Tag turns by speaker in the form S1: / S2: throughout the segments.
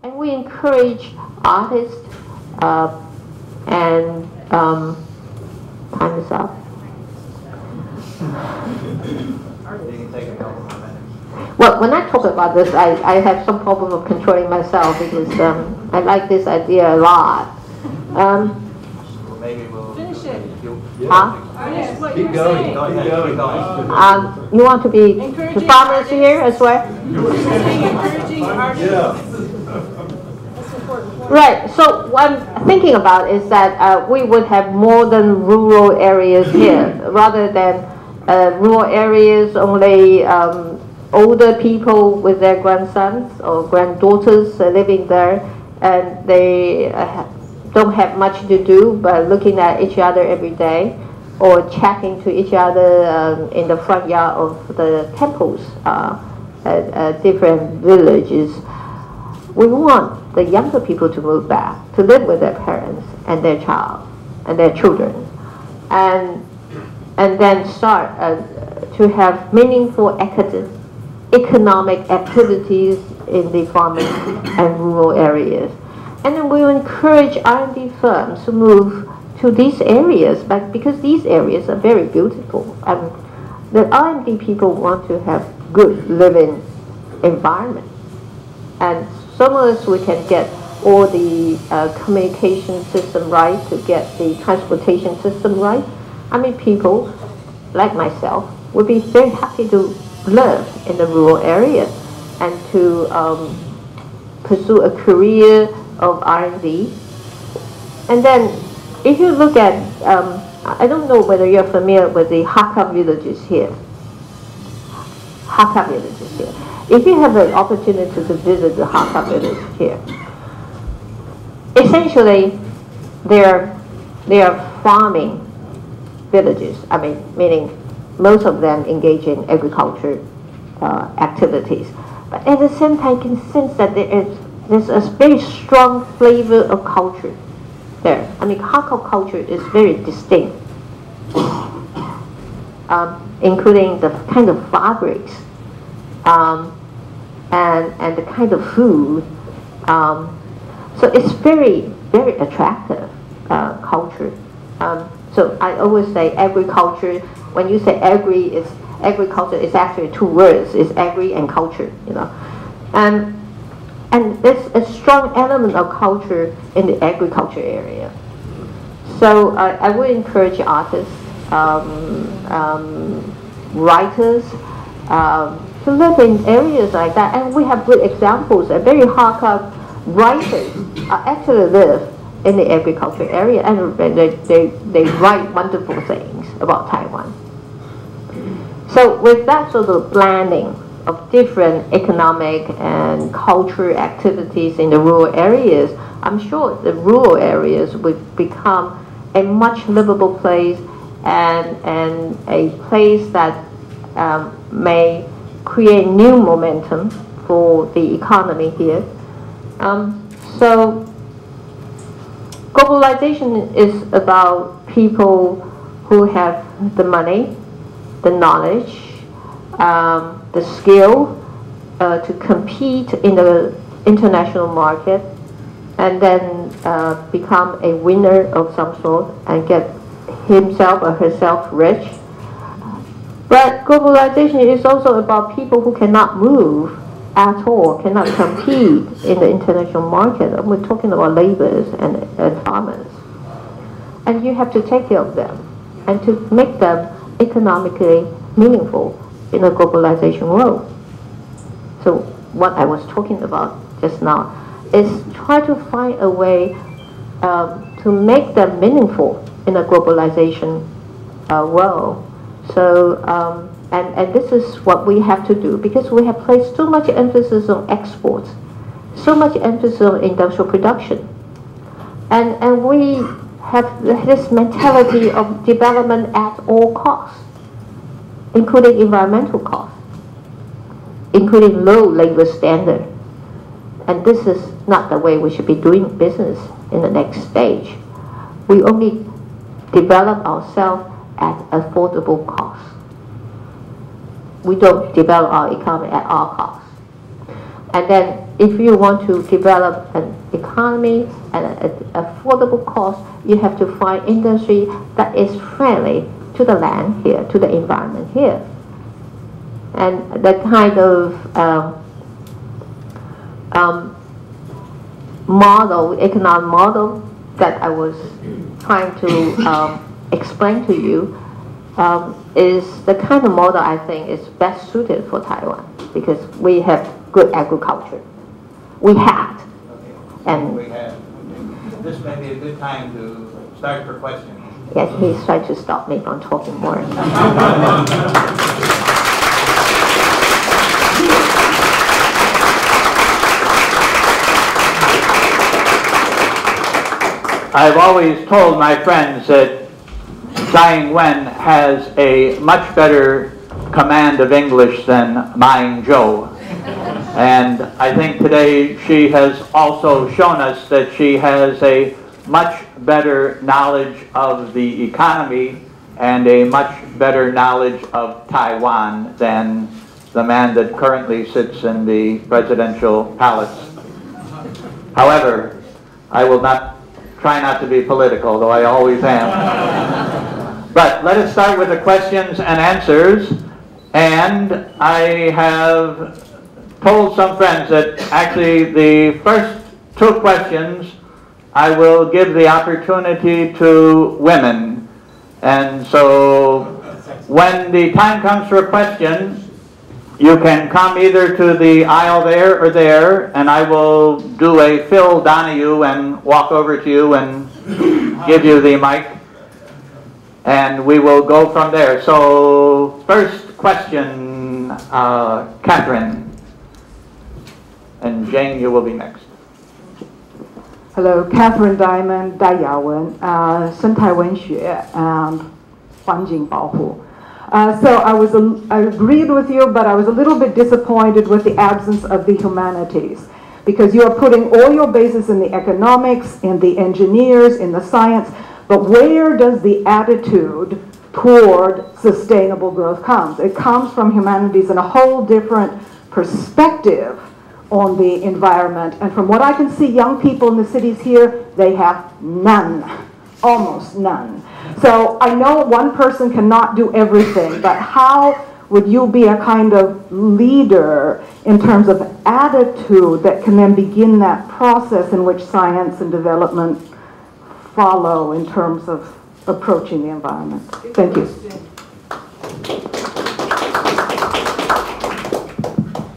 S1: And we encourage artists and time is up. Well, when I talk about this, I have some problem of controlling myself because I like this idea a lot.
S2: Well, maybe we'll
S3: finish it.
S1: Huh?
S3: Finish what
S2: Keep
S3: you're
S2: going.
S3: saying.
S2: Go ahead. Keep going.
S1: You want to be the
S3: Encouraging
S1: farmers here as well?
S3: You're saying encouraging artists.
S2: Yeah.
S3: That's important.
S1: Right, so what I'm thinking about is that we would have more than rural areas here, rather than rural areas only older people with their grandsons or granddaughters living there, and they don't have much to do but looking at each other every day or chatting to each other in the front yard of the temples at different villages. We want the younger people to move back, to live with their parents and their child and their children, and then start to have meaningful economic activities in the farming and rural areas. And then we will encourage R&D firms to move to these areas, but because these areas are very beautiful. The R&D people want to have good living environment. And so long as we can get all the communication system right, to get the transportation system right, I mean, people like myself would be very happy to live in the rural area and to pursue a career of R&D. And then if you look at, I don't know whether you're familiar with the Hakka villages here. Hakka villages here. If you have an opportunity to visit the Hakka village here, essentially they are farming villages. I mean, meaning most of them engage in agriculture activities. But at the same time, you can sense that there's a very strong flavor of culture there. I mean, Hakka culture is very distinct, including the kind of fabrics and the kind of food. So it's very, very attractive culture. So I always say agriculture. When you say agriculture, it's actually two words. It's agri and culture, you know. And there's a strong element of culture in the agriculture area. So I would encourage artists, writers, to live in areas like that. And we have good examples. Very Hakka writers actually live in the agriculture area, and they write wonderful things about Taiwan. So with that sort of blending of different economic and cultural activities in the rural areas, I'm sure the rural areas will become a much livable place and a place that may create new momentum for the economy here. So globalization is about people who have the money, the knowledge, the skill to compete in the international market, and then become a winner of some sort and get himself or herself rich. But globalization is also about people who cannot move at all, cannot compete in the international market. And we're talking about laborers and farmers. And you have to take care of them and to make them economically meaningful in a globalization world. So what I was talking about just now is try to find a way to make them meaningful in a globalization world. So and this is what we have to do, because we have placed so much emphasis on exports, so much emphasis on industrial production, and we have this mentality of development at all costs, including environmental costs, including low labor standard. And this is not the way we should be doing business in the next stage. We only develop ourselves at affordable costs. We don't develop our economy at all costs. And then if you want to develop an economy at an affordable cost, you have to find industry that is friendly to the land here, to the environment here. And the kind of economic model that I was trying to explain to you is the kind of model I think is best suited for Taiwan, because we have good agriculture. We had. And
S2: we have. This may be a good time to start for questions.
S1: Yes, he's trying to stop me from talking more.
S4: I've always told my friends that Tsai Ing-wen has a much better command of English than mine Joe. And I think today she has also shown us that she has a much better knowledge of the economy and a much better knowledge of Taiwan than the man that currently sits in the presidential palace. However, I will try not to be political, though I always am. But let us start with the questions and answers. And I have told some friends that actually the first two questions I will give the opportunity to women. And so when the time comes for a question, you can come either to the aisle there or there, and I will do a Phil Donahue and walk over to you and give you the mic. And we will go from there. So first question, Catherine. And Jane, you will be next.
S5: Hello, Catherine Diamond, 戴雅文, 生态文学,环境保护. So I agreed with you, but I was a little bit disappointed with the absence of the humanities, because you are putting all your bases in the economics, in the engineers, in the science, but where does the attitude toward sustainable growth come? It comes from humanities in a whole different perspective on the environment. And from what I can see, young people in the cities here, they have none, almost none. So I know one person cannot do everything, but how would you be a kind of leader in terms of attitude that can then begin that process in which science and development follow in terms of approaching the environment? Thank you.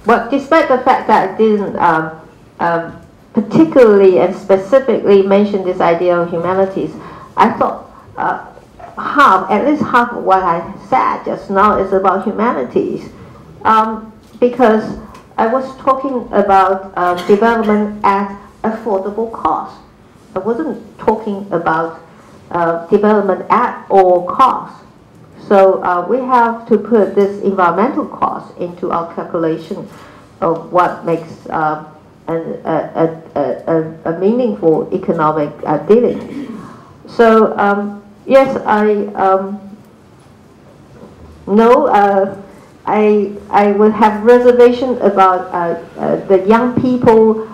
S1: Well, despite the fact that I didn't particularly and specifically mention this idea of humanities, I thought at least half of what I said just now is about humanities, because I was talking about development at affordable cost. I wasn't talking about development at all costs. So we have to put this environmental cost into our calculation of what makes a meaningful economic dealing. So yes, I would have reservation about the young people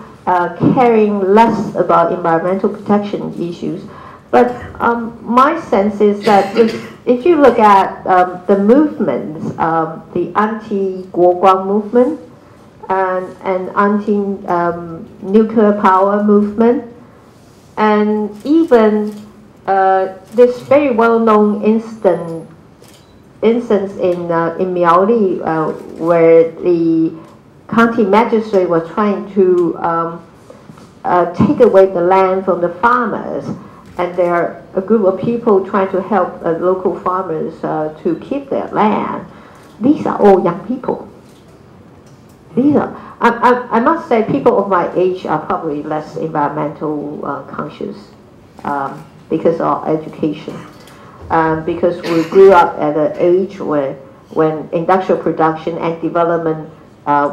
S1: caring less about environmental protection issues. But my sense is that if you look at the movements, the anti-Guoguang movement and anti-nuclear power movement, and even this very well-known instance in Miaoli, where the county magistrate was trying to take away the land from the farmers, and there are a group of people trying to help local farmers to keep their land. These are all young people. These are, I must say, people of my age are probably less environmental conscious because of our education. Because we grew up at an age when industrial production and development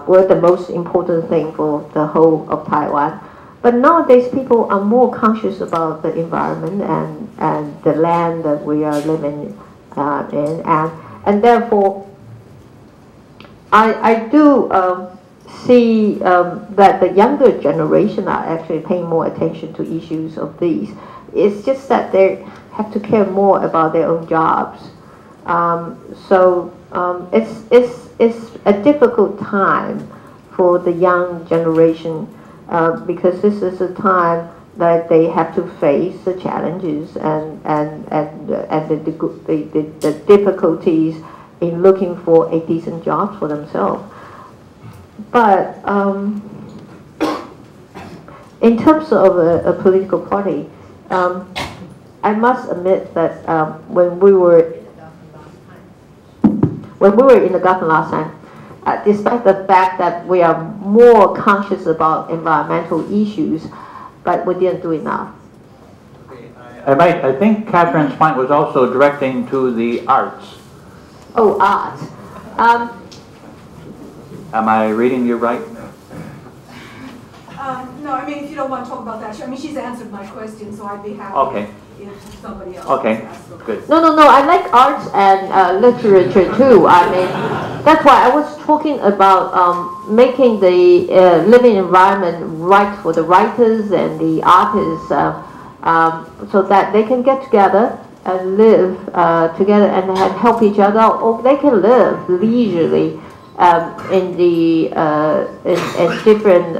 S1: were the most important thing for the whole of Taiwan. But nowadays, people are more conscious about the environment and the land that we are living in, and therefore, I do see that the younger generation are actually paying more attention to issues of these. It's just that they have to care more about their own jobs. It's a difficult time for the young generation because this is a time that they have to face the challenges and the difficulties in looking for a decent job for themselves. But in terms of a political party, I must admit that when we were in the government last time, despite the fact that we are more conscious about environmental issues, but we didn't do enough.
S4: I think Catherine's point was also directing to the arts.
S1: Oh, art.
S4: Am I reading you right?
S3: No, I mean, if you don't want to talk about that, I mean, she's answered my question, so I'd be happy
S4: Okay.
S3: if somebody else
S4: Okay,
S3: asks them.
S4: good.
S1: No, I like arts and literature too. I mean, that's why I was talking about making the living environment right for the writers and the artists, so that they can get together and live together and help each other, or they can live leisurely in different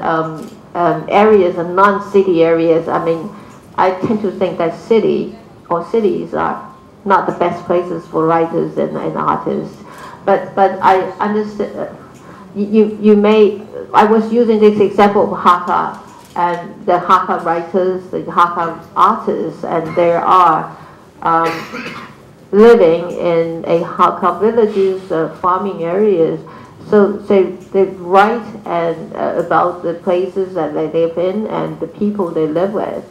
S1: areas and non-city areas. I mean, I tend to think that cities are not the best places for writers and artists. But I understand. You may. I was using this example of Hakka and the Hakka writers, the Hakka artists, and there are living in a Hakka villages, farming areas. So they write about the places that they live in and the people they live with,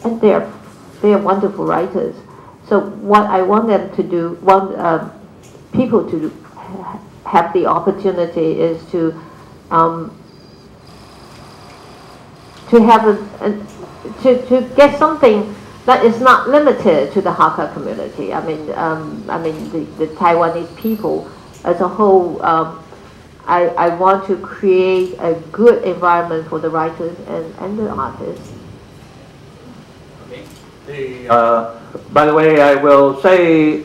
S1: and they're wonderful writers. So what I want them to do, people to have the opportunity is to have to get something that is not limited to the Hakka community. I mean the Taiwanese people as a whole. I want to create a good environment for the writers and the artists.
S4: By the way, I will say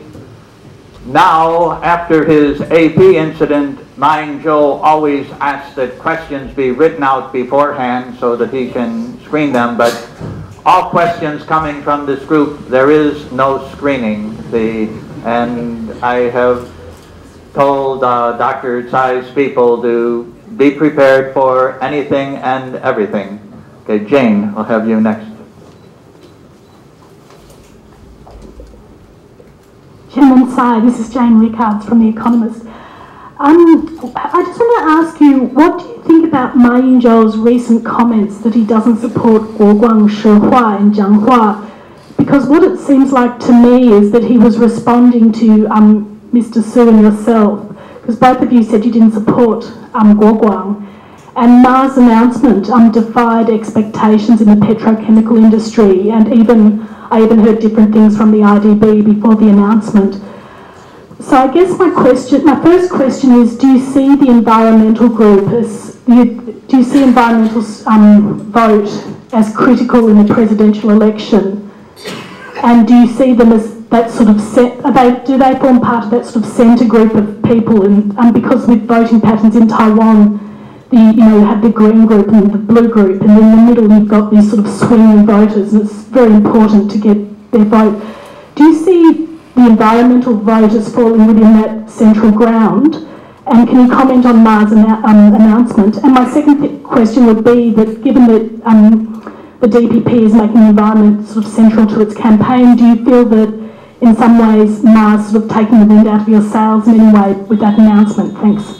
S4: now, after his AP incident, Mine Joe always asks that questions be written out beforehand so that he can screen them, but all questions coming from this group, there is no screening. And I have told Dr. Tsai's people to be prepared for anything and everything. Okay, Jane, I'll have you next.
S6: Chairman Tsai, this is Jane Rickards from The Economist. I just want to ask you, what do you think about Ma Ying-jeou's recent comments that he doesn't support Guoguang, Shihua and Jianghua? Because what it seems like to me is that he was responding to Mr. Su and yourself, because both of you said you didn't support Guoguang. And Ma's announcement defied expectations in the petrochemical industry, and I even heard different things from the IDB before the announcement. So I guess my first question is, do you see the environmental group do you see environmental vote as critical in the presidential election? And do you see them as that sort of do they form part of that sort of centre group of people? And because with voting patterns in Taiwan, you have the green group and the blue group, and then in the middle you've got these sort of swinging voters, and it's very important to get their vote. Do you see the environmental vote as falling within that central ground? And can you comment on Ma's announcement? And my second question would be that given that the DPP is making the environment sort of central to its campaign, do you feel that in some ways Ma's sort of taking the wind out of your sails in any way with that announcement? Thanks.